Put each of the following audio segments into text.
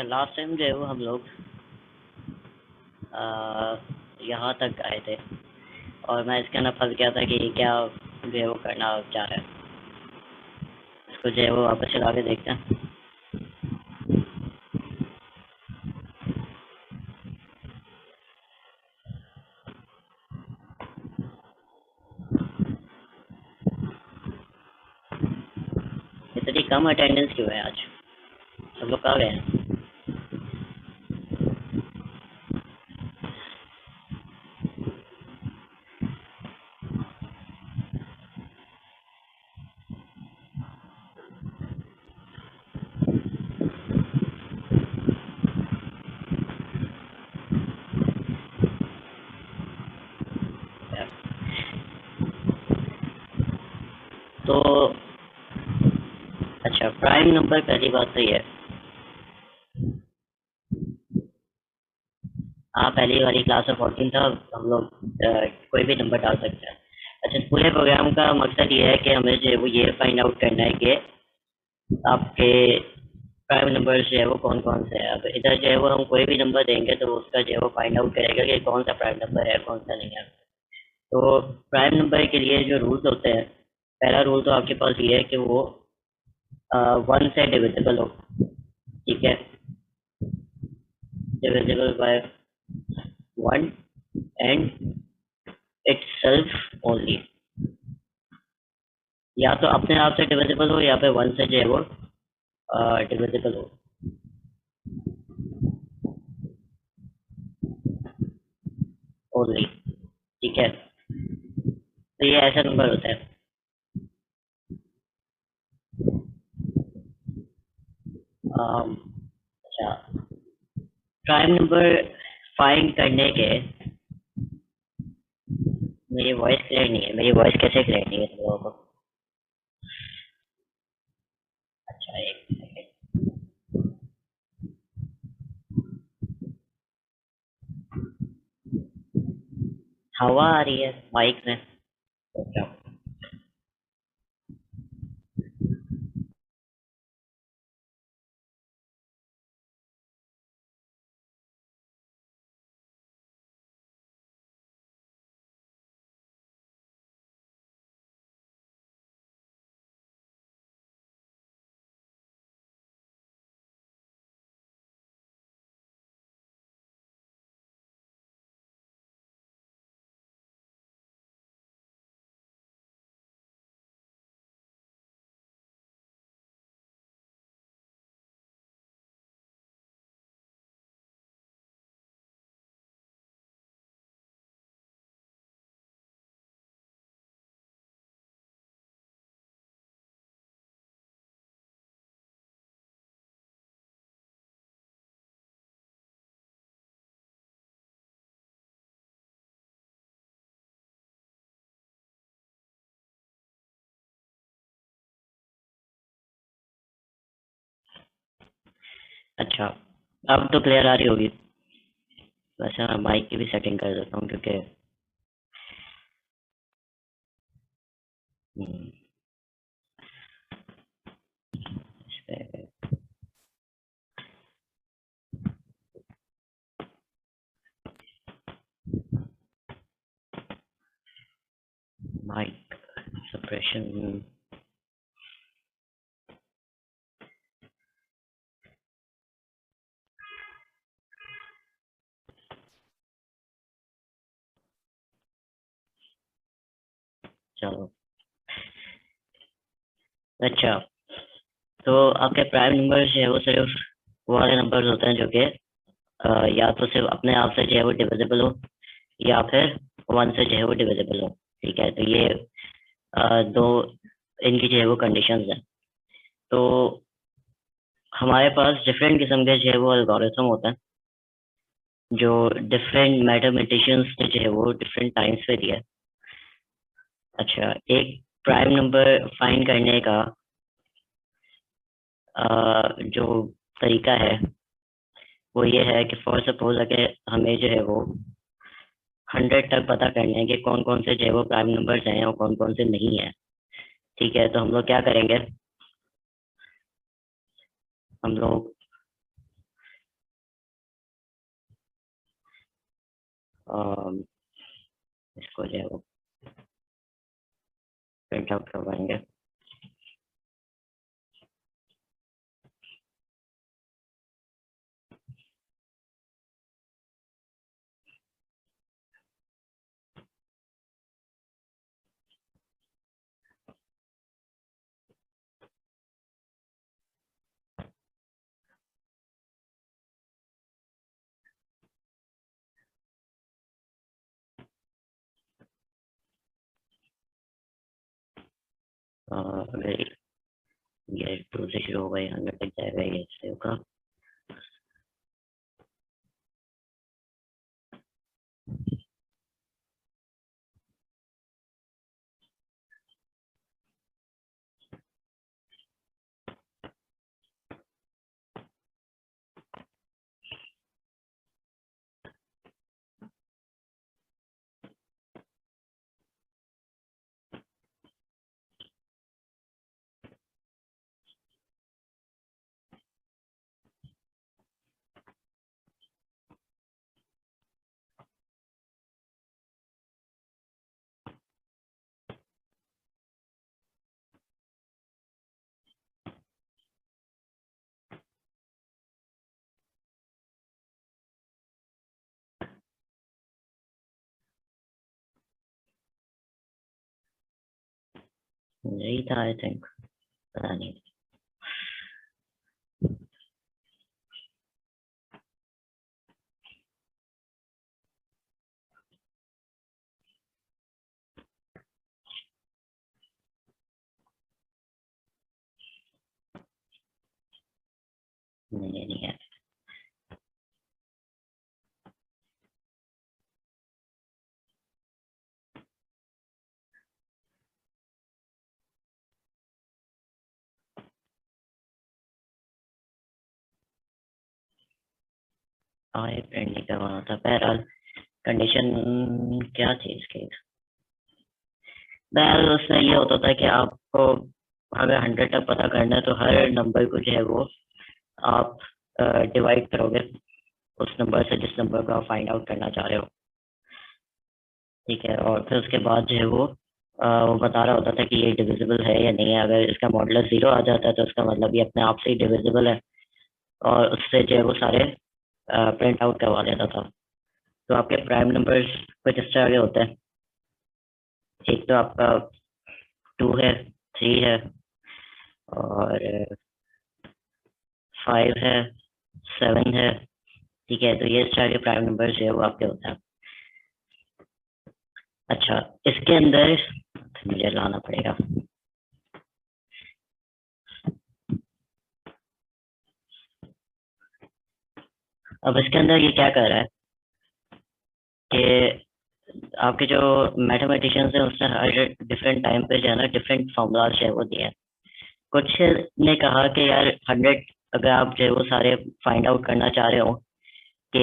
अच्छा, last time जो है वो हम लोग यहाँ तक आए थे और मैं इसके अंदर फंस गया था कि क्या जो है वो करना चाह रहा है। इसको जो है वो वापस चला के देखते हैं। इतनी कम अटेंडेंस क्यों है आज? सब लोग कहाँ गए हैं? तो अच्छा, प्राइम नंबर पहली बात तो ये है, हाँ पहली वाली क्लास में 14 था। हम लोग कोई भी नंबर डाल सकते हैं। अच्छा, इस पूरे प्रोग्राम का मकसद ये है कि हमें जो है वो ये फाइंड आउट करना है कि आपके प्राइम नंबर जो है वो कौन कौन से हैं। अब इधर जो है वो हम कोई भी नंबर देंगे तो उसका जो है वो फाइंड आउट करेगा कि कौन सा प्राइम नंबर है कौन सा नहीं है। तो प्राइम नंबर के लिए जो रूल्स होते हैं, पहला रूल तो आपके पास ये है कि वो 1 से डिविजिबल हो। ठीक है, divisible by 1 and itself only. या तो अपने आप से डिविजिबल हो या फिर 1 से जो है वो डिविजिबल हो ओनली। ठीक है, तो ये ऐसा नंबर होता है। अच्छा, प्राइम नंबर फाइंड करने के, मेरी वॉइस क्लियर नहीं है। मेरी वॉइस कैसे क्लियर नहीं है तुम लोगों को? अच्छा, एक सेकेंड। हवा आ रही है माइक में। अच्छा, अच्छा, अब तो क्लियर आ रही होगी। वैसे मैं माइक की भी सेटिंग कर देता हूँ क्योंकि इस पे माइक सप्रेशन। चलो, अच्छा, तो आपके प्राइम नंबर जो है वो सिर्फ वो वाले नंबर्स होते हैं जो कि या तो सिर्फ अपने आप से जो है वो डिविजिबल हो या फिर 1 से जो है वो डिविजिबल हो। ठीक है, तो ये दो इनकी जो है वो कंडीशंस हैं। तो हमारे पास डिफरेंट किस्म के जो है वो एल्गोरिथम होते हैं जो डिफरेंट मैथमेटिशियंस ने जो है वो डिफरेंट टाइम्स पे दिया है। अच्छा, एक प्राइम नंबर फाइंड करने का जो तरीका है वो ये है कि फॉर सपोज अगर हमें जो है वो 100 तक पता करना है कि कौन कौन से जो है वो प्राइम नंबर्स हैं और कौन कौन से नहीं है। ठीक है, तो हम लोग क्या करेंगे, हम लोग इसको जो है वो प्रिंट आउट करवाएंगे। अगर ये 2 से शुरू होगा, 100 तक जाएगा, ये इससे होगा। यही था आई थिंक, पता नहीं। नहीं है। हाँ, ये प्रिंट नहीं करवाना था। बहरहाल कंडीशन क्या थी इसकी? बहरहाल उसमें ये होता था कि आपको अगर 100 तक पता करना है तो हर नंबर को जो है वो आप डिवाइड करोगे उस नंबर से जिस नंबर को आप फाइंड आउट करना चाह रहे हो। ठीक है, और फिर उसके बाद जो है वो बता रहा होता था कि ये डिविजिबल है या नहीं है। अगर इसका मॉडुलस 0 आ जाता है तो उसका मतलब ये अपने आप से ही डिविजिबल है, और उससे जो है वो सारे प्रिंट आउट करवा लेता था। तो आपके प्राइम नंबर्स कुछ इस तरह के होते हैं। एक तो आपका 2 है, 3 है, और 5 है, 7 है। ठीक है, तो ये इस तरह के प्राइम नंबर्स जो है वो आपके होते हैं। अच्छा, इसके अंदर मुझे लाना पड़ेगा। अब इसके अंदर ये क्या कर रहा है कि आपके जो मैथमेटिशियंस हैं उसने हर डिफरेंट टाइम पे जो है ना डिफरेंट फॉर्मूलाज जो है वो दिए हैं। कुछ ने कहा कि यार 100 अगर आप जो है वो सारे फाइंड आउट करना चाह रहे हो कि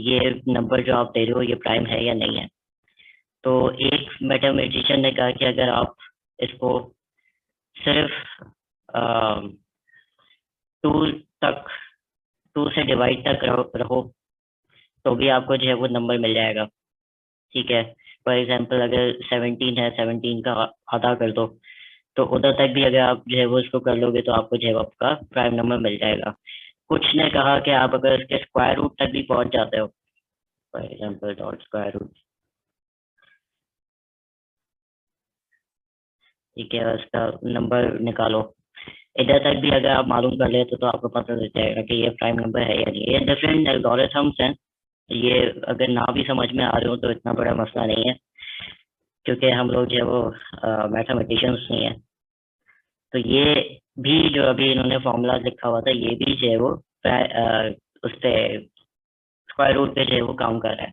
ये नंबर जो आप दे रहे हो ये प्राइम है या नहीं है, तो एक मैथमेटिशियन ने कहा कि अगर आप इसको सिर्फ 2 तक 2 से डिवाइड तक रहो तो भी आपको जो है वो नंबर मिल जाएगा। ठीक है, फॉर एग्जाम्पल अगर 17 है, 17 का आधा कर दो, तो उधर तक भी अगर आप जो है वो इसको कर लोगे तो आपको जो है वो आपका प्राइम नंबर मिल जाएगा। कुछ ने कहा कि आप अगर इसके स्क्वायर रूट तक भी पहुंच जाते हो, for example dot square root, ठीक है, उसका नंबर निकालो, इधर तक भी अगर आप मालूम कर लेते तो आपको पता चल जाएगा कि ये प्राइम नंबर है या नहीं। ये डिफरेंट एल्गोरिथम्स हैं, ये अगर ना भी समझ में आ रहे हो तो इतना बड़ा मसला नहीं है, क्योंकि हम लोग जो है वो मैथमेटिशियंस नहीं है। तो ये भी जो अभी इन्होंने फॉर्मूला लिखा हुआ था ये भी जो है वो उस पे स्क्वायर रूट पे जो है वो काम कर रहा है।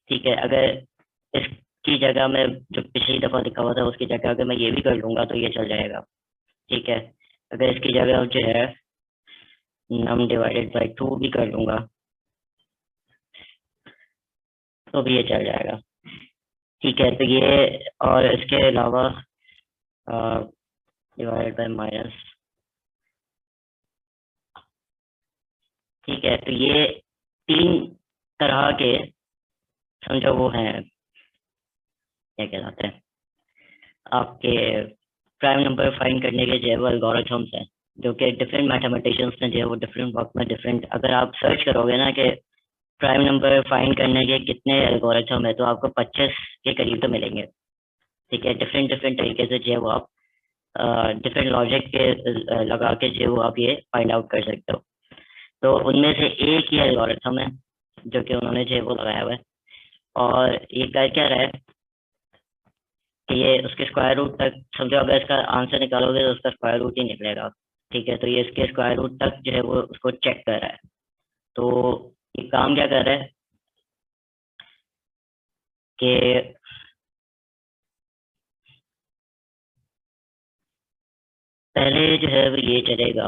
ठीक है, अगर इसकी जगह में जो पिछली दफा लिखा हुआ था उसकी जगह अगर मैं ये भी कर लूंगा तो ये चल जाएगा। ठीक है, अगर इसकी जगह जो है नम डिवाइडेड बाई 2 भी कर लूंगा तो भी ये चल जाएगा। ठीक है, तो ये और इसके अलावा डिवाइडेड बाई माइनस। ठीक है, तो ये 3 तरह के समझो वो है, क्या कहलाते हैं आपके प्राइम नंबर फाइंड करने के जो है वो एल्गोरिथम्स हैं, जो कि डिफरेंट मैथमेटिशियंस ने जो है वो डिफरेंट वक्त में डिफरेंट, अगर आप सर्च करोगे ना कि प्राइम नंबर फाइंड करने के कितने एल्गोरिथम है, तो आपको 25 के करीब तो मिलेंगे। ठीक है, डिफरेंट डिफरेंट तरीके से जो है वो आप डिफरेंट लॉजिक के लगा के जो है वो आप ये फाइंड आउट कर सकते हो। तो उनमें से एक ही एल्गोरिथम है जो कि उन्होंने जो है वो लगाया हुआ है, और ये कर क्या रहा है कि ये उसके स्क्वायर रूट तक, समझो अगर इसका आंसर निकालोगे तो उसका स्क्वायर रूट ही निकलेगा। ठीक है, तो ये इसके स्क्वायर रूट तक जो है वो उसको चेक कर रहा है। तो ये काम क्या कर रहा है कि पहले जो है वो ये चलेगा,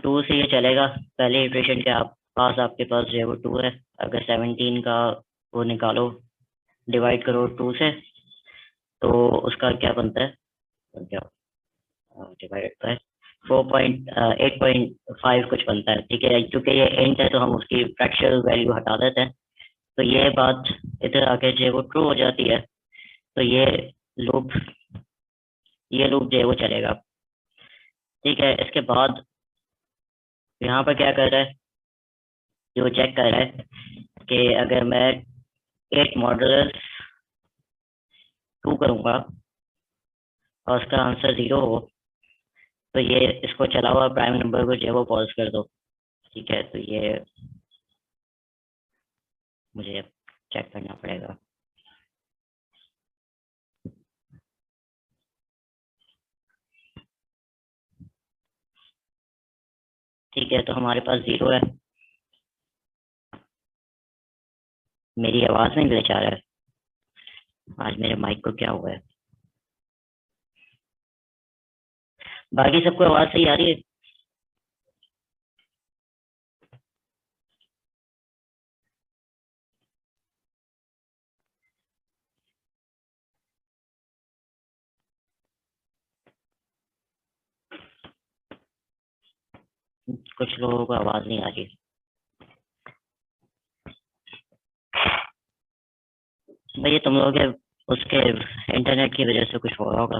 2 से ये चलेगा, पहले इटरेशन के आप पास आपके पास जो है वो 2 है। अगर 17 का वो निकालो, डिवाइड करो 2 से, तो उसका क्या बनता है, क्या डिवाइड होता है 8.5 कुछ बनता है। ठीक है, क्योंकि ये एंड है तो हम उसकी फ्रैक्शनल वैल्यू हटा देते हैं, तो ये बात इधर आके जो है वो ट्रू हो जाती है। तो लूप ये लूप जो है वो चलेगा। ठीक है, इसके बाद यहाँ पर क्या कर रहा है, जो चेक कर रहा है कि अगर मैं 8 मॉडुलस 2 करूँगा और उसका आंसर 0 हो, तो ये इसको चला हुआ प्राइम नंबर को जो है वो पॉज कर दो। ठीक है, तो ये मुझे चेक करना पड़ेगा। ठीक है, तो हमारे पास 0 है। मेरी आवाज़ में ग्लिच आ रहा है, आज मेरे माइक को क्या हुआ है। बाकी सबको आवाज़ सही आ रही है? कुछ लोगों को आवाज़ नहीं आ रही। भाई ये तुम लोगों के उसके इंटरनेट की वजह से कुछ हो रहा होगा।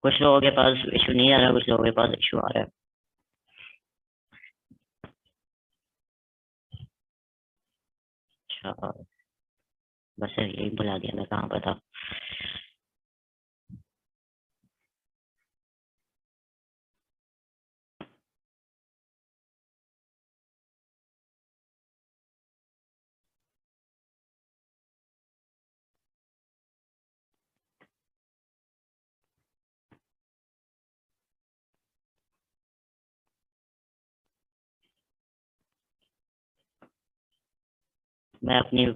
कुछ लोगों के पास इशू नहीं आ रहा, कुछ लोगों के पास इशू आ रहा है। अच्छा, बस यही बुला दिया, मैं कहाँ पर था। मैं अपनी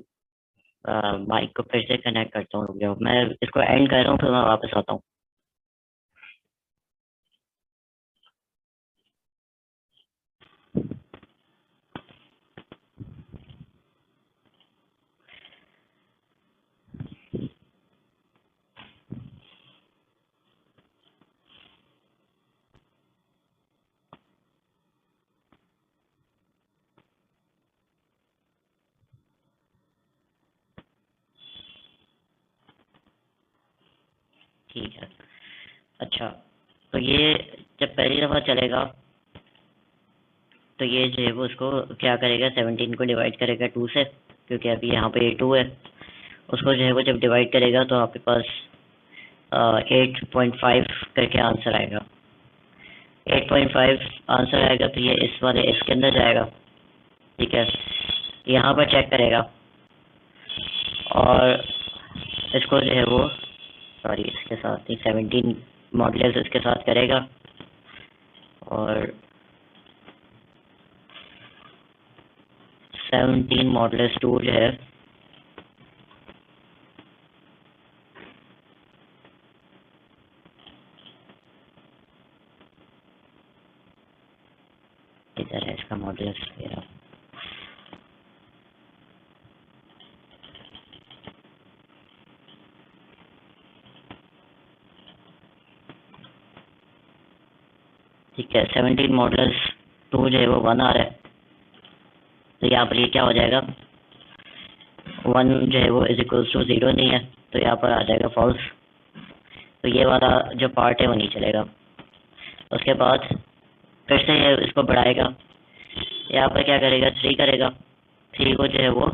माइक को फिर से कनेक्ट करता हूँ, रुक जाओ, मैं इसको एंड कर रहा हूँ, फिर मैं वापस आता हूँ। ठीक है, अच्छा, तो ये जब पहली दफ़ा चलेगा तो ये जो है वो उसको क्या करेगा, 17 को डिवाइड करेगा 2 से, क्योंकि अभी यहाँ पे 2 है। उसको जो है वो जब डिवाइड करेगा तो आपके पास 8.5 करके आंसर आएगा। 8.5 आंसर आएगा तो ये इस वाले इसके अंदर जाएगा। ठीक है, यहाँ पर चेक करेगा और इसको जो है वो, सॉरी इसके साथ ही 17 मॉडल्स इसके साथ करेगा, और 17 मॉडल्स 2 जो है इधर है, इसका मॉडल्स मेरा ठीक है, 17 मॉडल्स 2 जो है वो 1 आ रहा है, तो यहाँ पर ये क्या हो जाएगा, 1 जो है वो इज इक्वल्स टू 0 नहीं है, तो यहाँ पर आ जाएगा फॉल्स। तो ये वाला जो पार्ट है वो नहीं चलेगा। उसके बाद फिर से ये इसको बढ़ाएगा, यहाँ पर क्या करेगा, 3 करेगा, 3 को जो है वो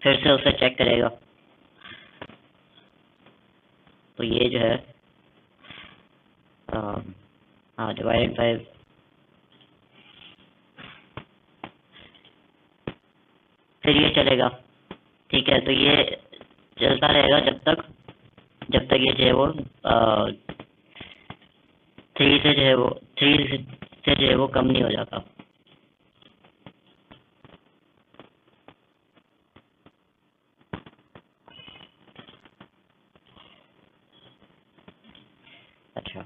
फिर से उसे चेक करेगा। तो ये जो है हाँ डिवाइडेड बाय, फिर ये चलेगा। ठीक है, तो ये चलता रहेगा जब तक ये जो है वो 3 से जो है वो 3 से जो है वो कम नहीं हो जाता। अच्छा,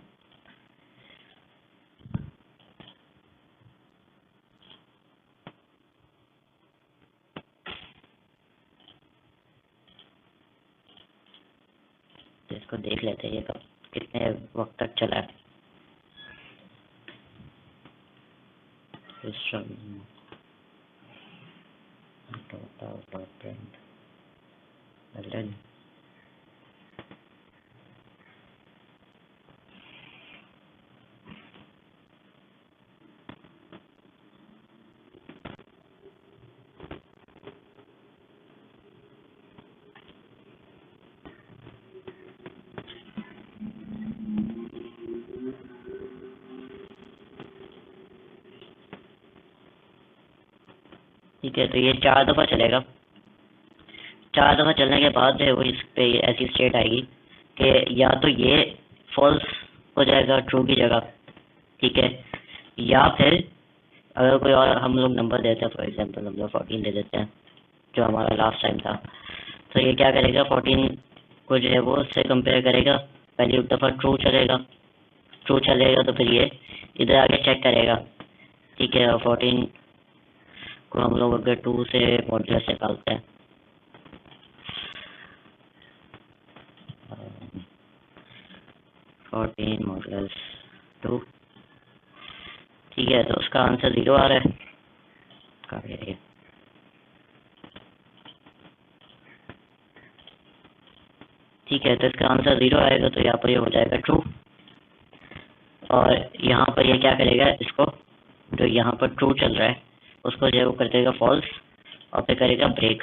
तो इसको देख लेते हैं ये कब कितने वक्त तक चला है। ठीक है, तो ये 4 दफ़ा चलेगा। 4 दफ़ा चलने के बाद जो है वो इस पे ऐसी स्टेट आएगी कि या तो ये फॉल्स हो जाएगा ट्रू की जगह, ठीक है, या फिर अगर कोई और हम लोग नंबर देते हैं, फॉर एग्जांपल हम लोग 14 दे देते हैं जो हमारा लास्ट टाइम था, तो ये क्या करेगा, 14 को जो है वो उससे कंपेयर करेगा, पहली दफ़ा ट्रू चलेगा तो फिर ये इधर आगे चेक करेगा। ठीक है, 14 को हम लोग अगर 2 से मॉडुलस निकालते हैं, 14 मॉडुलस 2, ठीक है, तो उसका आंसर 0 आ रहा है। कहाँ गया ये? ठीक है, तो इसका आंसर 0 आएगा, तो यहाँ पर ये हो जाएगा ट्रू। और यहाँ पर ये क्या करेगा, इसको जो यहाँ पर ट्रू चल रहा है उसको जो है वो कर देगा फॉल्स, और फिर करेगा ब्रेक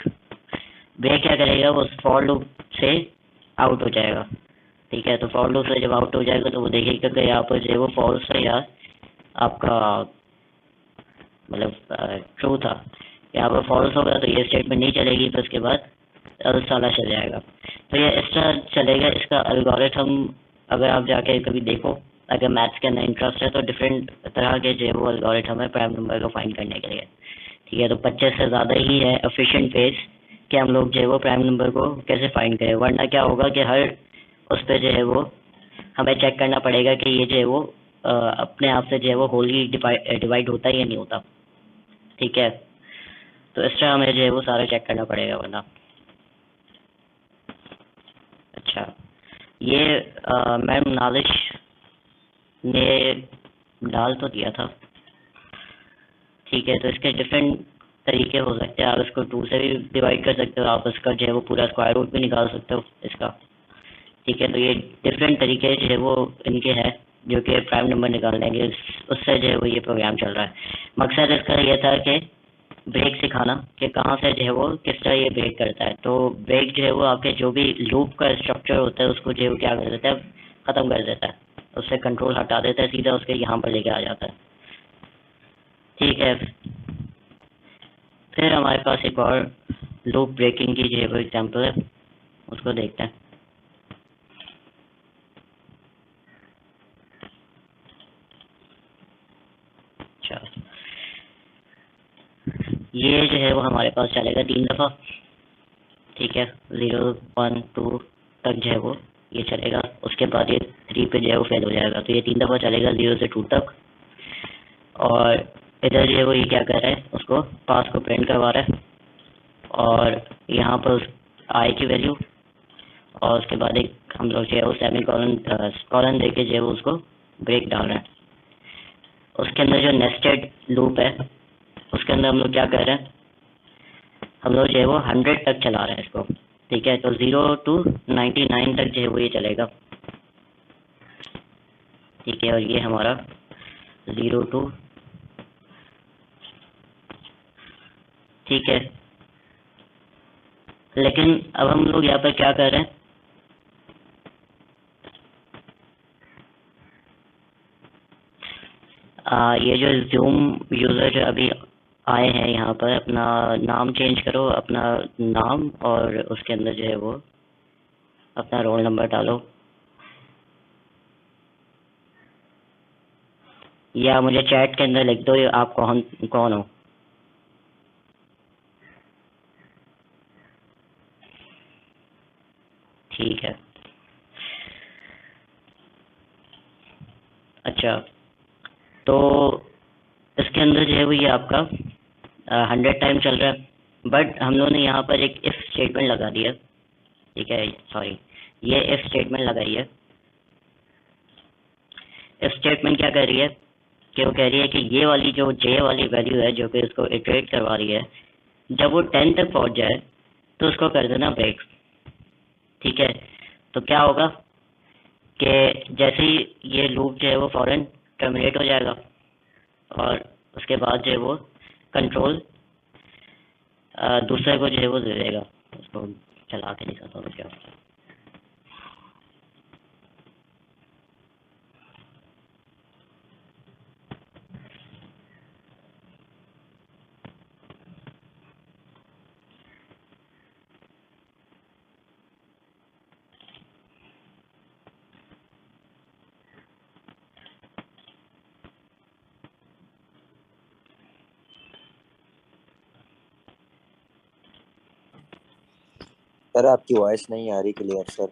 क्या करेगा, वो फॉर लूप से आउट हो जाएगा। ठीक है, तो फॉर लूप से जब आउट हो जाएगा तो वो देखेगा कि यहाँ पर जो है वो फॉल्स है या आपका मतलब ट्रू था। यहाँ पर फॉल्स होगा तो ये स्टेटमेंट नहीं चलेगी, तो उसके बाद साला चल जाएगा। तो ये इस तरह चलेगा इसका एल्गोरिथम। अगर आप जाके कभी देखो, अगर मैथ्स के अंदर इंटरेस्ट है तो डिफरेंट तरह के जो है वो एल्गोरिथम है प्राइम नंबर को फाइंड करने के लिए। ठीक है, तो 25 से ज़्यादा ही है एफिशिएंट वेज कि हम लोग जो है वो प्राइम नंबर को कैसे फाइंड करें, वरना क्या होगा कि हर उस पर जो है वो हमें चेक करना पड़ेगा कि ये जो है वो अपने आप से जो है वो होली डिवाइड होता है या नहीं होता। ठीक है, तो इस तरह हमें जो है वो सारा चेक करना पड़ेगा वरना। अच्छा, ये मैम नालिश ने डाल तो दिया था। ठीक है, तो इसके डिफरेंट तरीके हो सकते हैं। आप इसको 2 से भी डिवाइड कर सकते हो, आप इसका जो है वो पूरा स्क्वायर रूट भी निकाल सकते हो इसका। ठीक है, तो ये डिफरेंट तरीके जो है वो इनके हैं जो कि प्राइम नंबर निकालने के, उससे जो है वो ये प्रोग्राम चल रहा है। मकसद इसका ये था कि ब्रेक सिखाना कि कहाँ से जो है वो किस तरह ये ब्रेक करता है। तो ब्रेक जो है वो आपके जो भी लूप का स्ट्रक्चर होता है उसको जो है वो क्या कर देता है, ख़त्म कर देता है, उससे कंट्रोल हटा देता है, सीधा उसके यहाँ पर लेके आ जाता है। ठीक है, फिर हमारे पास एक और लूप ब्रेकिंग की जो है वो एग्जाम्पल है, उसको देखते हैं। अच्छा, ये जो है वो हमारे पास चलेगा 3 दफ़ा। ठीक है, 0 1 2 तक जो है वो ये चलेगा, उसके बाद ये 3 पे जो है वो फेल हो जाएगा। तो ये 3 दफ़ा चलेगा 0 से 2 तक। और इधर जो है वो ये क्या कर रहा है, उसको पास को प्रिंट करवा रहा है, और यहाँ पर उस आई की वैल्यू, और उसके बाद एक हम लोग जो है वो सेमी कॉलन दे के जो है वो उसको ब्रेक डाल रहे हैं। उसके अंदर जो नेस्टेड लूप है उसके अंदर हम लोग क्या कर रहे हैं, हम लोग जो है वो 100 तक चला रहे हैं इसको। ठीक है, तो 0 to 99 तक जो है वो ये चलेगा। ठीक है, और ये हमारा 0 to, ठीक है। लेकिन अब हम लोग यहाँ पर क्या कर रहे हैं, ये जो जूम यूज़र अभी आए हैं यहाँ पर, अपना नाम चेंज करो, अपना नाम, और उसके अंदर जो है वो अपना रोल नंबर डालो, या मुझे चैट के अंदर लिख दो ये आप कौन कौन हो। ठीक है, अच्छा, तो इसके अंदर जो है वो ये आपका 100 टाइम चल रहा है, बट हम लोगों ने यहाँ पर एक इफ स्टेटमेंट लगा दिया। ठीक है, सॉरी, ये इफ स्टेटमेंट लगाई है। इफ स्टेटमेंट क्या कर रही है कि वो कह रही है कि ये वाली जो जे वाली वैल्यू है जो कि इसको इटरेट करवा रही है, जब वो 10 तक पहुंच जाए तो उसको कर देना ब्रेक। ठीक है, तो क्या होगा कि जैसे ही ये लूप जो है वो फौरन टर्मिनेट हो जाएगा, और उसके बाद जो है वो कंट्रोल दूसरे को जो है वो दे देगा। उसको चला के दिखाता हूँ क्या होता है। सर आपकी वॉइस नहीं आ रही क्लियर सर।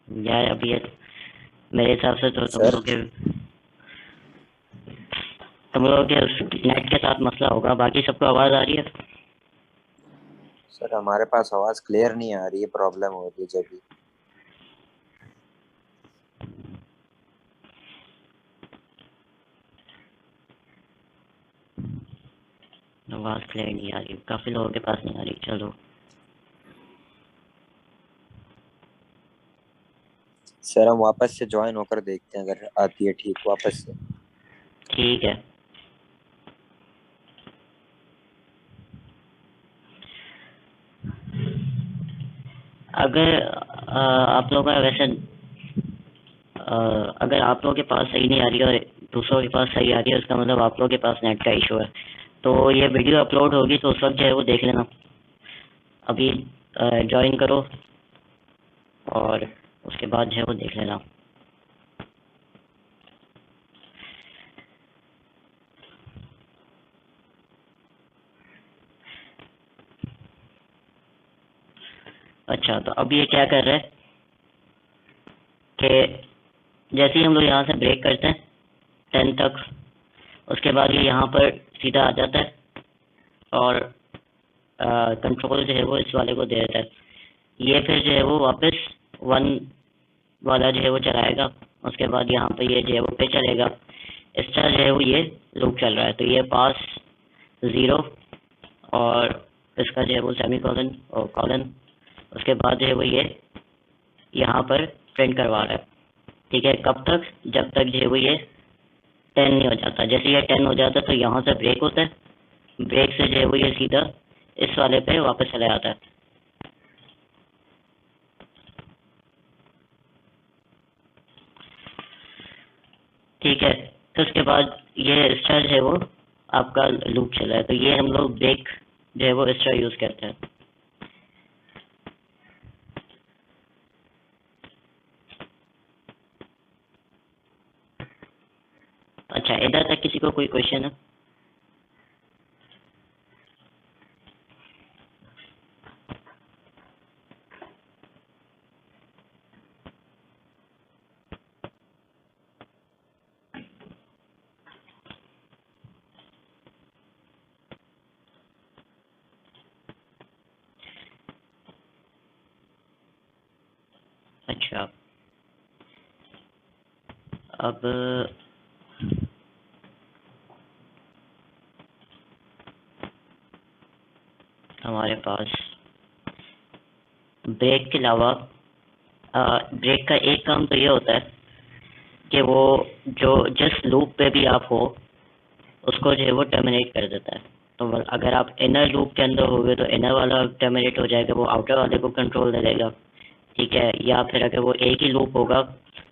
यार अभी मेरे हिसाब से तो सर तुम लोगों के नेट के साथ मसला होगा, बाकी सबको आवाज़ आ रही है। सर हमारे पास आवाज क्लियर नहीं आ रही है, प्रॉब्लम हो रही है जब भी। आवाज़ क्लियर नहीं आ रही, काफ़ी लोगों के पास नहीं आ रही। चलो, सर हम वापस से ज्वाइन होकर देखते हैं, अगर आती है ठीक वापस से। ठीक है। अगर आप लोगों का वैसे अगर आप लोगों के पास सही नहीं आ रही और दूसरों के पास सही आ रही है, उसका मतलब आप लोगों के पास नेट का इशू है। तो ये वीडियो अपलोड होगी तो उस वक्त जो है वो देख लेना। अभी ज्वाइन करो और उसके बाद जो है वो देख लेना। अच्छा, तो अब ये क्या कर रहा है कि जैसे ही हम लोग यहाँ से ब्रेक करते हैं 10 तक, उसके बाद ये यहाँ पर सीधा आ जाता है और कंट्रोल जो है वो इस वाले को दे देता है। ये फिर जो है वो वापस 1 वाला जो है वो चलाएगा। उसके बाद यहाँ पे ये जो है वो पे चलेगा। इस तरह जो है वो ये लूप चल रहा है। तो ये पास 0 और इसका जो है वो सेमी कॉलन और कॉलन, उसके बाद जो है वो ये यहाँ पर प्रिंट करवा रहा है। ठीक है, कब तक, जब तक जो है वो ये 10 नहीं हो जाता। जैसे ये 10 हो जाता है तो यहाँ से ब्रेक होता है, ब्रेक से जो है वो ये सीधा इस वाले पे वापस चला जाता है। ठीक है, तो उसके बाद ये एक्स्ट्रा जो है वो आपका लूप चला है। तो ये हम लोग ब्रेक जो है वो एक्स्ट्रा यूज करते हैं। अच्छा, इधर तक किसी को कोई क्वेश्चन है? अच्छा, अब हमारे पास ब्रेक के अलावा ब्रेक का एक काम तो ये होता है कि वो जो जिस लूप पे भी आप हो उसको जो है वो टर्मिनेट कर देता है। तो अगर आप इनर लूप के अंदर होगे तो इनर वाला टर्मिनेट हो जाएगा, वो आउटर वाले को कंट्रोल दे देगा, ठीक है। या फिर अगर वो एक ही लूप होगा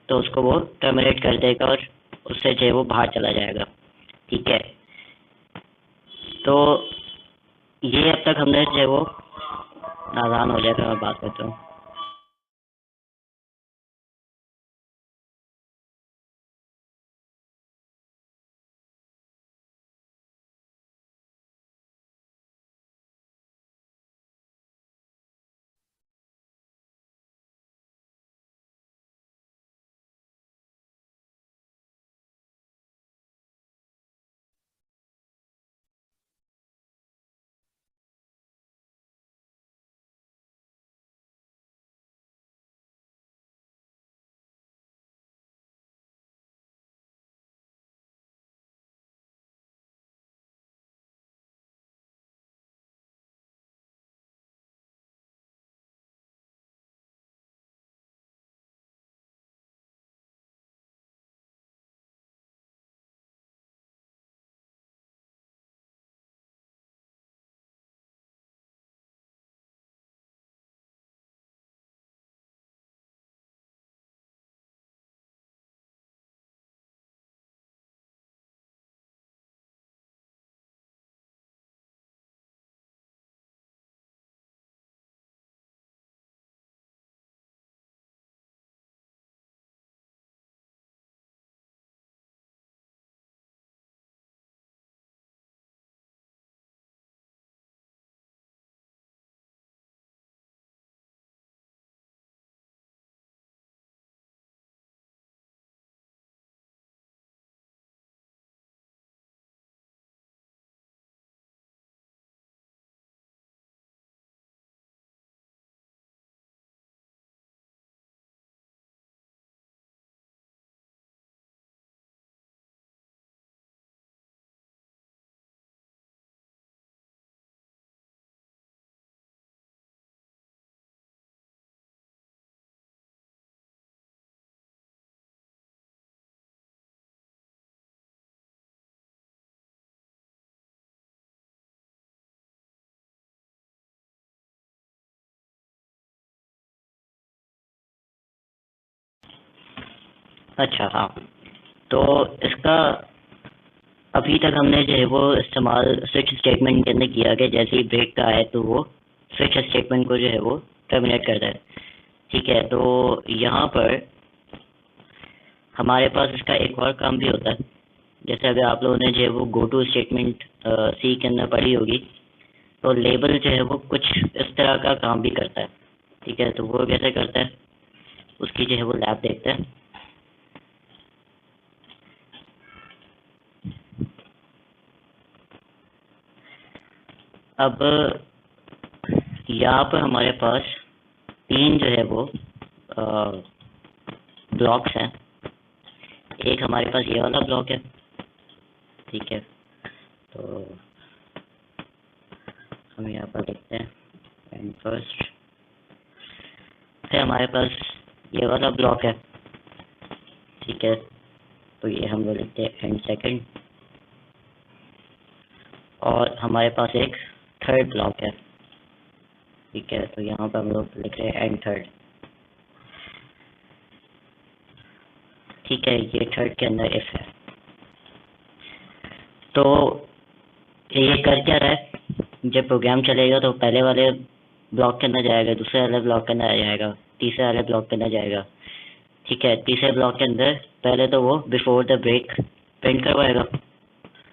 तो उसको वो टर्मिनेट कर देगा और उससे जो है वो बाहर चला जाएगा, ठीक है। तो ये अब तक हमने जो है वो नादान हो जाएगा, मैं बात करता हूँ। अच्छा, हाँ। तो इसका अभी तक हमने जो है वो इस्तेमाल स्विच स्टेटमेंट के अंदर किया कि जैसे ही ब्रेक का है तो वो स्विच स्टेटमेंट को जो है वो टर्मिनेट करता है, ठीक है। तो यहाँ पर हमारे पास इसका एक और काम भी होता है। जैसे अगर आप लोगों ने जो है वो गो टू स्टेटमेंट सी के अंदर पढ़ी होगी, तो लेबल जो है वो कुछ इस तरह का काम भी करता है, ठीक है। तो वो कैसे करता है उसकी जो है वो लैब देखते हैं। अब यहाँ पर हमारे पास तीन जो है वो ब्लॉक्स हैं। एक हमारे पास ये वाला ब्लॉक है, ठीक है। तो हम यहाँ पर देखते हैं एंड फर्स्ट। फिर हमारे पास ये वाला ब्लॉक है, ठीक है। तो ये हम लोग लिखते हैं एंड सेकंड। और हमारे पास एक थर्ड ब्लॉक है, ठीक है। तो यहाँ पर हम लोग लिख रहे हैं एंड थर्ड, ठीक है। ये थर्ड के अंदर इफ है। तो ये कर क्या रहा है, जब प्रोग्राम चलेगा तो पहले वाले ब्लॉक के अंदर जाएगा, दूसरे वाले ब्लॉक के अंदर जाएगा, तीसरे वाले ब्लॉक के अंदर जाएगा, ठीक है। तीसरे ब्लॉक के अंदर पहले तो वो बिफोर द ब्रेक प्रिंट करवाएगा,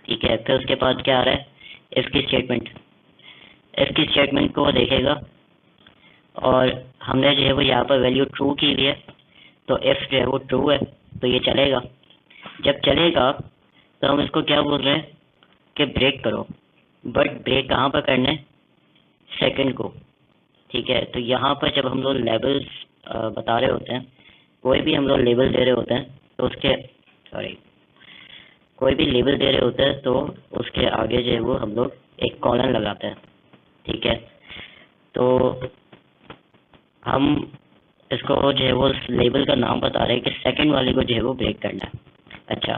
ठीक है। फिर उसके बाद क्या आ रहा है, इफ की स्टेटमेंट। इफ की स्टेटमेंट को वो देखेगा और हमने जो है वो यहाँ पर वैल्यू ट्रू की हुई है, तो इफ जो है वो ट्रू है तो ये चलेगा। जब चलेगा तो हम इसको क्या बोल रहे हैं कि ब्रेक करो, बट ब्रेक कहाँ पर करना है, सेकंड को, ठीक है। तो यहाँ पर जब हम लोग लेबल्स बता रहे होते हैं, कोई भी हम लोग लेबल दे रहे होते हैं, तो उसके सॉरी, कोई भी लेबल दे रहे होते हैं तो उसके आगे जो है वो हम लोग एक कॉलन लगाते हैं, ठीक है। तो हम इसको जो है वो लेबल का नाम बता रहे हैं कि सेकंड वाले को जो है वो ब्रेक करना है। अच्छा,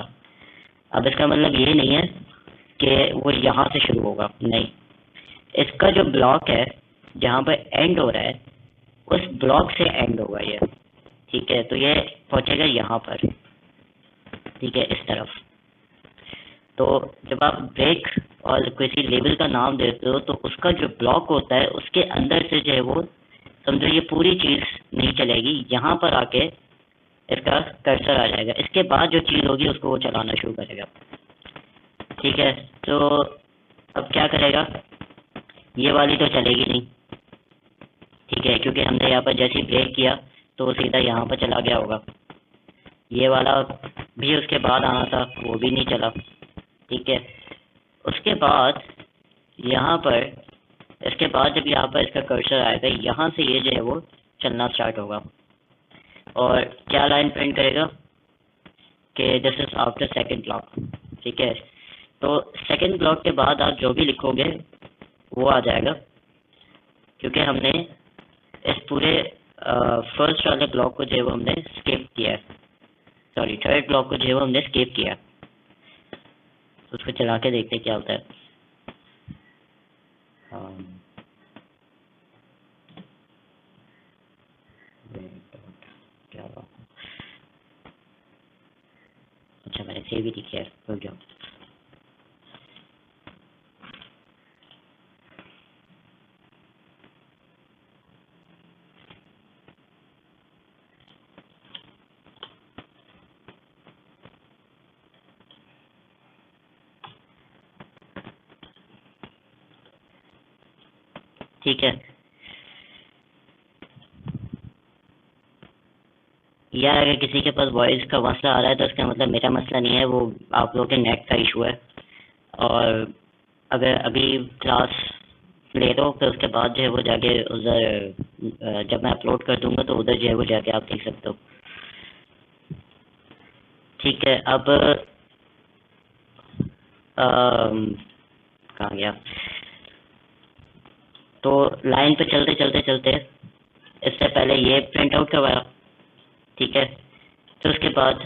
अब इसका मतलब ये नहीं है कि वो यहाँ से शुरू होगा, नहीं, इसका जो ब्लॉक है जहाँ पर एंड हो रहा है उस ब्लॉक से एंड होगा ये, ठीक है। तो ये पहुंचेगा यहाँ पर, ठीक है, इस तरफ। तो जब आप ब्रेक और किसी लेबल का नाम देते हो तो उसका जो ब्लॉक होता है उसके अंदर से जो है वो समझो ये पूरी चीज नहीं चलेगी, यहाँ पर आके इसका कर्सर आ जाएगा, इसके बाद जो चीज होगी उसको वो चलाना शुरू करेगा, ठीक है। तो अब क्या करेगा, ये वाली तो चलेगी नहीं, ठीक है, क्योंकि हमने यहाँ पर जैसे ही ब्रेक किया तो वो सीधा यहाँ पर चला गया होगा। ये वाला भी उसके बाद आना था, वो भी नहीं चला, ठीक है। उसके बाद यहाँ पर, इसके बाद जब यहाँ पर इसका कर्सर आएगा यहाँ से ये जो है वो चलना स्टार्ट होगा और क्या लाइन प्रिंट करेगा कि this is after second block, ठीक है। तो सेकंड ब्लॉक के बाद आप जो भी लिखोगे वो आ जाएगा, क्योंकि हमने इस पूरे फर्स्ट वाले ब्लॉक को जो है वो हमने स्किप किया है, सॉरी थर्ड ब्लॉक को जो है वो हमने स्किप किया। तो उसको चला के देखते क्या होता है। क्या हुआ? अच्छा, मैंने सेव ही नहीं किया, रुक जाओ। ठीक है, यार अगर किसी के पास वॉइस का मसला आ रहा है तो इसका मतलब मेरा मसला नहीं है, वो आप लोगों के नेट का इशू है। और अगर अभी क्लास ले दो फिर उसके बाद जो है वो जाके उधर जब मैं अपलोड कर दूंगा तो उधर जो है वो जाके आप देख सकते हो, ठीक है। अब कहाँ गया, तो लाइन पे चलते चलते चलते इससे पहले ये प्रिंट आउट करवाया, ठीक है। तो उसके बाद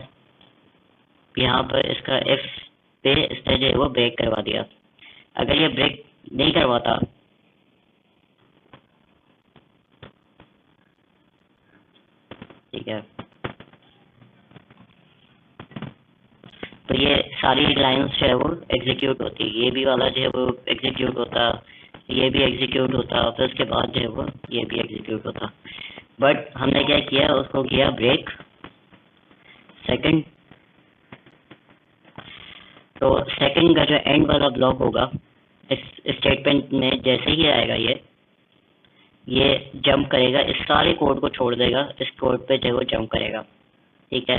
यहाँ पर इसका एफ पे इसने जो है वो ब्रेक करवा दिया। अगर ये ब्रेक नहीं करवाता ठीक है तो ये सारी लाइंस जो है वो एग्जीक्यूट होती, ये भी वाला जो है वो एग्जीक्यूट होता, ये भी एग्जीक्यूट होता, फिर उसके बाद जो है वो ये भी एग्जीक्यूट होता। बट हमने क्या किया, उसको किया ब्रेक सेकंड। तो सेकंड का जो एंड वाला ब्लॉक होगा इस स्टेटमेंट में जैसे ही आएगा ये जंप करेगा, इस सारे कोड को छोड़ देगा, इस कोड पे जो है वो जंप करेगा, ठीक है।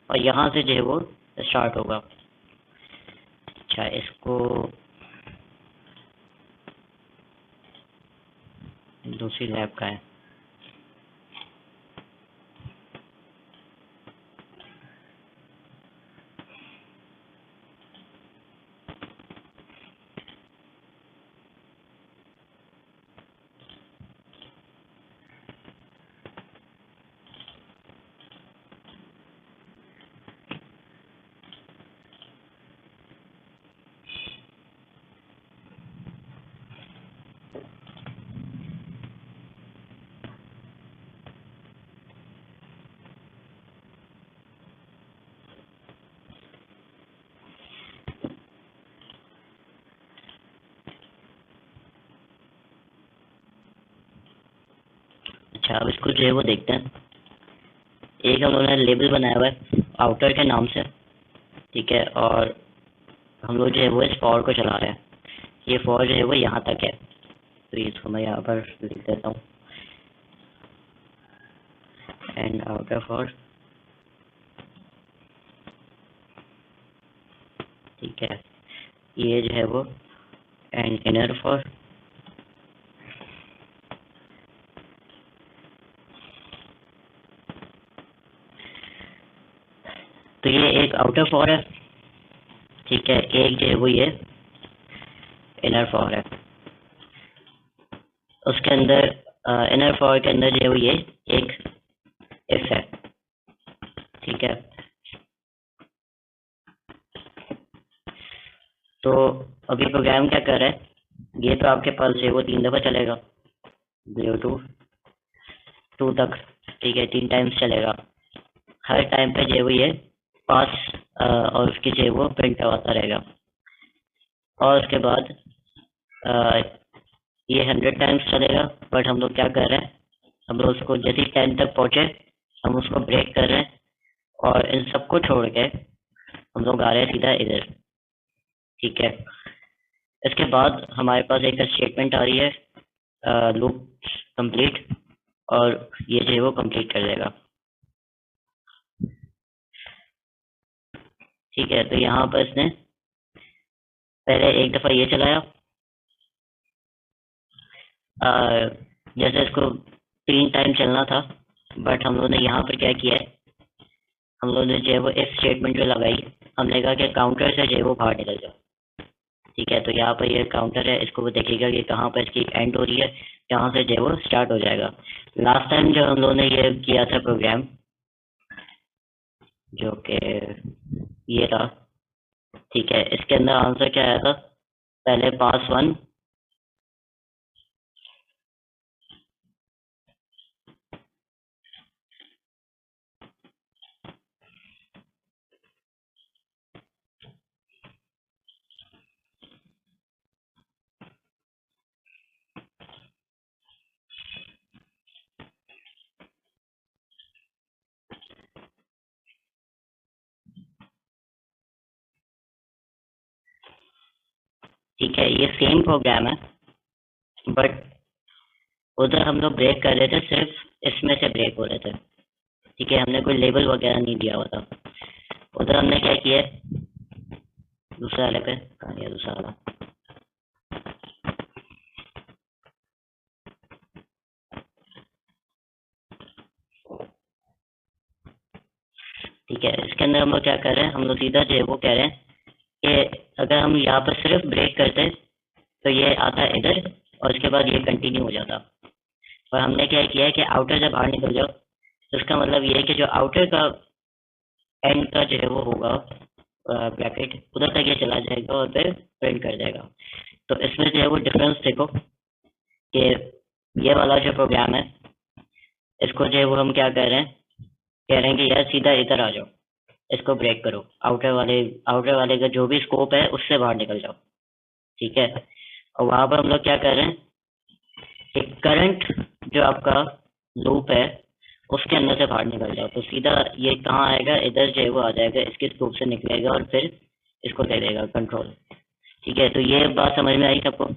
और यहाँ से जो है वो स्टार्ट होगा। अच्छा, इसको दूसरी लैब का है। अच्छा, अब इसको जो है वो देखते हैं। एक हम लोगों ने लेबल बनाया हुआ है आउटर के नाम से, ठीक है, और हम लोग जो है वो इस फॉर को चला रहे हैं। ये फॉर जो है वो यहाँ तक है, तो इसको मैं यहाँ पर लिख देता हूँ, एंड आउटर फॉर, ठीक है। ये जो है वो एंड इनर फॉर, तो ये एक एक आउटर फॉर है, ठीक है, एक जो है वो ये इनर फॉर है। उसके अंदर इनर फॉर के अंदर जो है वो ये एक इफ है, ठीक है। तो अभी प्रोग्राम क्या कर रहा है, ये तो आपके पास जो है वो 3 दफ़ा चलेगा, 0 to 2 तक, ठीक है, 3 टाइम्स चलेगा। हर टाइम पे जो है वो ये पास और उसकी जो है वो प्रिंट करवाता रहेगा। और उसके बाद ये 100 टाइम्स चलेगा, बट हम लोग क्या कर रहे हैं, हम लोग उसको जैसे ही 10 तक पहुंचे हम उसको ब्रेक कर रहे हैं और इन सबको छोड़ के हम लोग आ रहे हैं सीधा इधर, ठीक है। इसके बाद हमारे पास एक स्टेटमेंट आ रही है लूप कंप्लीट, और ये जो है वो कंप्लीट कर देगा, ठीक है। तो यहाँ पर इसने पहले एक दफ़ा ये चलाया, जैसे इसको 3 टाइम चलना था, बट हम लोगों ने यहाँ पर क्या किया है, हम लोगों ने जो है वो इफ स्टेटमेंट जो लगाई, हमने कहा कि काउंटर से जो है वो बाहर निकल जाओ, ठीक है। तो यहाँ पर ये काउंटर है, इसको वो देखेगा कि कहाँ पर इसकी एंड हो रही है, यहाँ से जो है वो स्टार्ट हो जाएगा। लास्ट टाइम जब हम लोगों ने ये किया था प्रोग्राम, जो कि ये था, ठीक है, इसके अंदर आंसर क्या आया था, पहले पास 1, ठीक है, ये सेम प्रोग्राम है, बट उधर हम लोग ब्रेक कर रहे थे, सिर्फ इसमें से ब्रेक हो रहे थे, ठीक है। हमने कोई लेबल वगैरह नहीं दिया हुआ था। उधर हमने क्या किया है, दूसरा वाले पे कहाँ गया दूसरा वाला, ठीक है। इसके अंदर हम लोग क्या कर रहे हैं, हम लोग सीधा जो है वो कह रहे हैं कि अगर हम यहाँ पर सिर्फ ब्रेक करते तो ये आता इधर और इसके बाद ये कंटिन्यू हो जाता। और हमने क्या किया है कि आउटर जब बाहर निकल जाओ, तो इसका मतलब ये है कि जो आउटर का एंड का जो है वो होगा ब्रैकेट, उधर तक ये चला जाएगा और फिर प्रिंट कर देगा। तो इसमें जो है वो डिफरेंस देखो कि ये वाला जो प्रोग्राम है, इसको जो है वो हम क्या कह रहे हैं कि यार सीधा इधर आ जाओ, इसको ब्रेक करो, आउटर वाले का जो भी स्कोप है उससे बाहर निकल जाओ, ठीक है। और वहां पर हम लोग क्या कर रहे हैं, एक करंट जो आपका लूप है उसके अंदर से बाहर निकल जाओ, तो सीधा ये कहाँ आएगा, इधर जो है वो आ जाएगा, इसके स्कोप से निकलेगा और फिर इसको दे देगा कंट्रोल, ठीक है। तो ये बात समझ में आई सबको?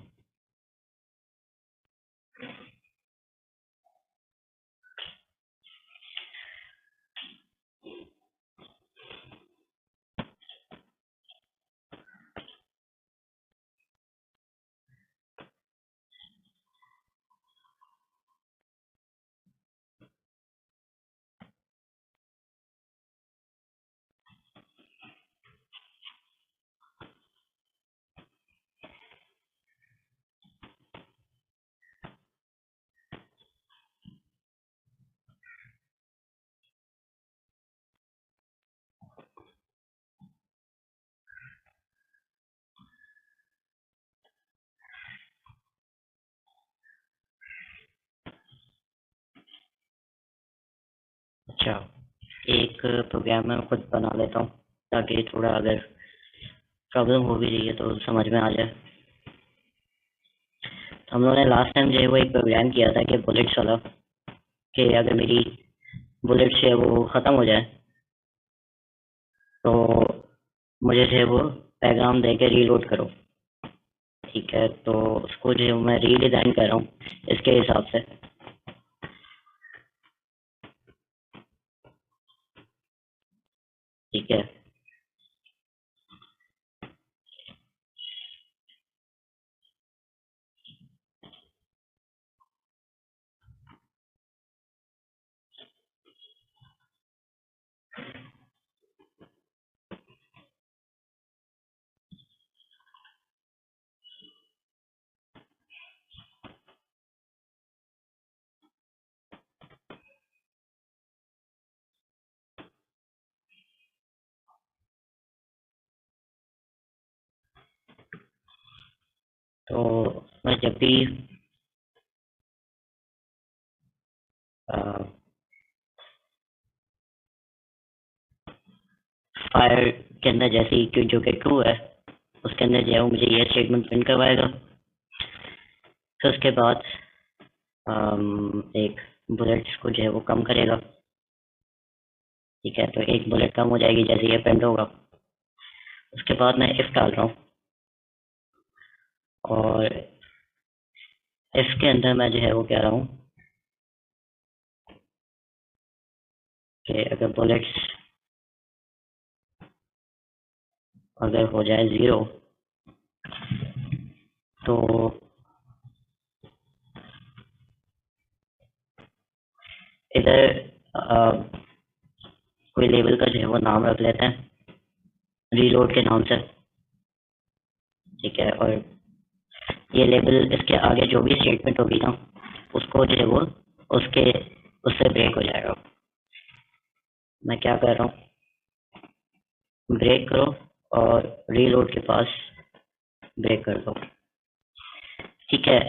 अच्छा, एक प्रोग्राम मैं खुद बना लेता हूँ ताकि थोड़ा अगर प्रॉब्लम हो भी रही है तो समझ में आ जाए। हम लोगों ने लास्ट टाइम जो है वो एक प्रोग्राम किया था कि बुलेट्स वाला, कि अगर मेरी बुलेट से वो ख़त्म हो जाए तो मुझे जो है वो पैगाम दे के रीलोड करो, ठीक है। तो उसको जो है मैं रीडिज़ाइन कर रहा हूँ इसके हिसाब से, ठीक है। तो मैं जब भी फायर के अंदर जैसे ही जो कि ट्रू है उसके अंदर जो है वो मुझे ये स्टेटमेंट प्रिंट करवाएगा। फिर उसके बाद एक बुलेट्स को जो है वो कम करेगा। ठीक है, तो एक बुलेट कम हो जाएगी जैसे ये प्रिंट होगा। उसके बाद मैं इफ डाल रहा हूँ और इफ के अंदर मैं जो है वो कह रहा हूँ कि अगर बुलेट्स अगर हो जाए 0 तो इधर कोई लेबल का जो है वो नाम रख लेते हैं रीलोड के नाम से। ठीक है, और ये लेबल इसके आगे जो भी स्टेटमेंट होगी ना उसको जो है वो उसके उससे ब्रेक हो जाएगा। मैं क्या कर रहा हूँ, ब्रेक करो और रीलोड के पास ब्रेक कर दो। ठीक है,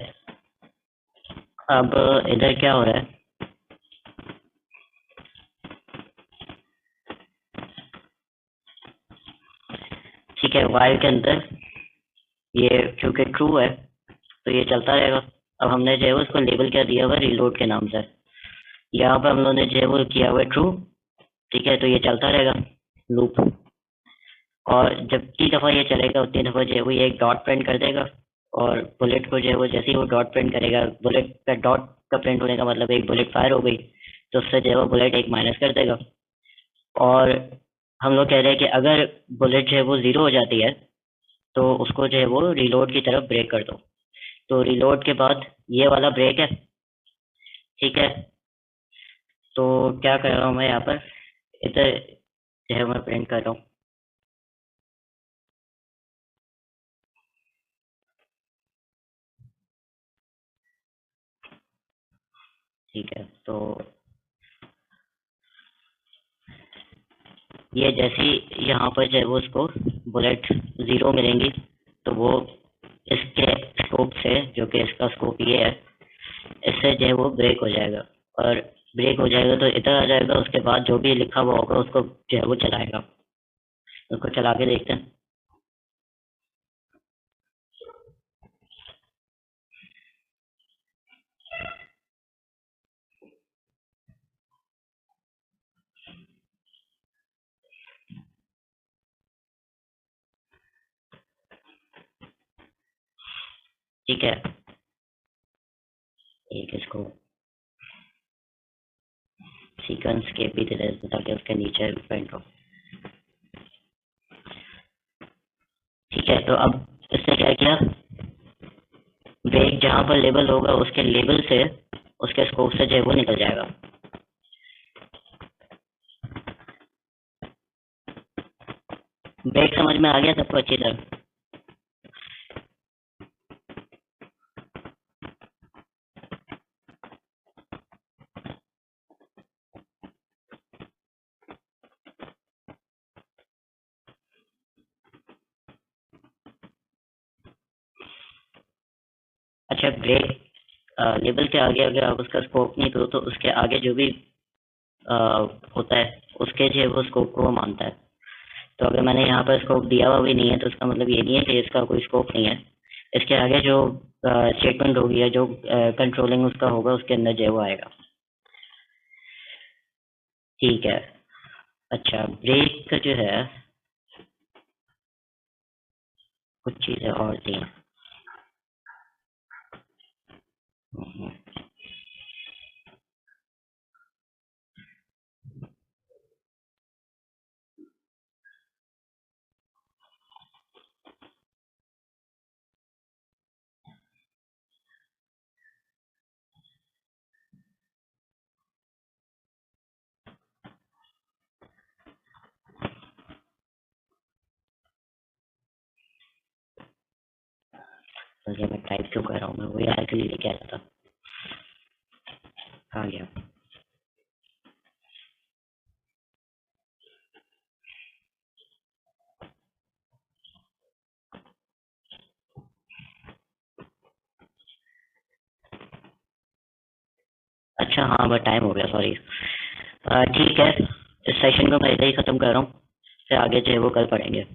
अब इधर क्या हो रहा है, ठीक है, वाइल के अंदर ये क्योंकि ट्रू है तो ये चलता रहेगा। अब हमने जो है वो उसको लेबल क्या दिया हुआ है रीलोड के नाम से। यहाँ पर हम लोगों ने जो है वो किया हुआ है ट्रू। ठीक है, तो ये चलता रहेगा लूप, और जितनी दफ़ा ये चलेगा उतनी दफ़ा जो है वो ये एक डॉट प्रिंट कर देगा। और बुलेट को जो है वो जैसे ही वो डॉट प्रिंट करेगा, बुलेट का डॉट का प्रिंट होने का मतलब एक बुलेट फायर हो गई तो उससे जो है वो बुलेट एक माइनस कर देगा। और हम लोग कह रहे हैं कि अगर बुलेट जो है वो 0 हो जाती है तो उसको जो है वो रीलोड की तरफ ब्रेक कर दो। तो रीलोड के बाद ये वाला ब्रेक है। ठीक है, तो क्या कर रहा हूँ मैं यहाँ पर, इधर जो है मैं प्रिंट कर रहा हूँ। ठीक है, तो ये जैसे ही यहाँ पर जो है वो उसको बुलेट 0 मिलेंगी तो वो इसके स्कोप से, जो कि इसका स्कोप ये है, इससे जो है वो ब्रेक हो जाएगा। और ब्रेक हो जाएगा तो इधर आ जाएगा। उसके बाद जो भी लिखा हुआ होगा उसको जो है वो चलाएगा। उसको चला के देखते हैं। ठीक है, एक इसको सीक्वेंस के भी दे देते हैं ताकि उसके नीचे प्रिंट हो। ठीक है, तो अब इससे क्या किया, ब्रेक जहाँ पर लेबल होगा उसके लेबल से, उसके स्कोप से जो है वो निकल जाएगा। ब्रेक समझ में आ गया सबको अच्छी तरह? अच्छा, ब्रेक लेबल के आगे अगर आप उसका स्कोप नहीं दो तो उसके आगे जो भी अ, होता है उसके जो है वो स्कोप को वो मानता है। तो अगर मैंने यहाँ पर स्कोप दिया हुआ भी नहीं है तो उसका मतलब ये नहीं है कि इसका कोई स्कोप नहीं है। इसके आगे जो स्टेटमेंट होगी या जो कंट्रोलिंग उसका होगा उसके अंदर जो है वो आएगा। ठीक है, अच्छा, ब्रेक का जो है कुछ चीज़ें और थी। हम्म, तो ये मैं टाइप क्यों कर रहा हूँ, मैं वही एक्चुअली लेके आया था। आ गया। अच्छा हाँ बट टाइम हो गया, सॉरी। ठीक है, इस सेशन को मैं इधर ही ख़त्म कर रहा हूँ, फिर आगे जो है वो कल पढ़ेंगे।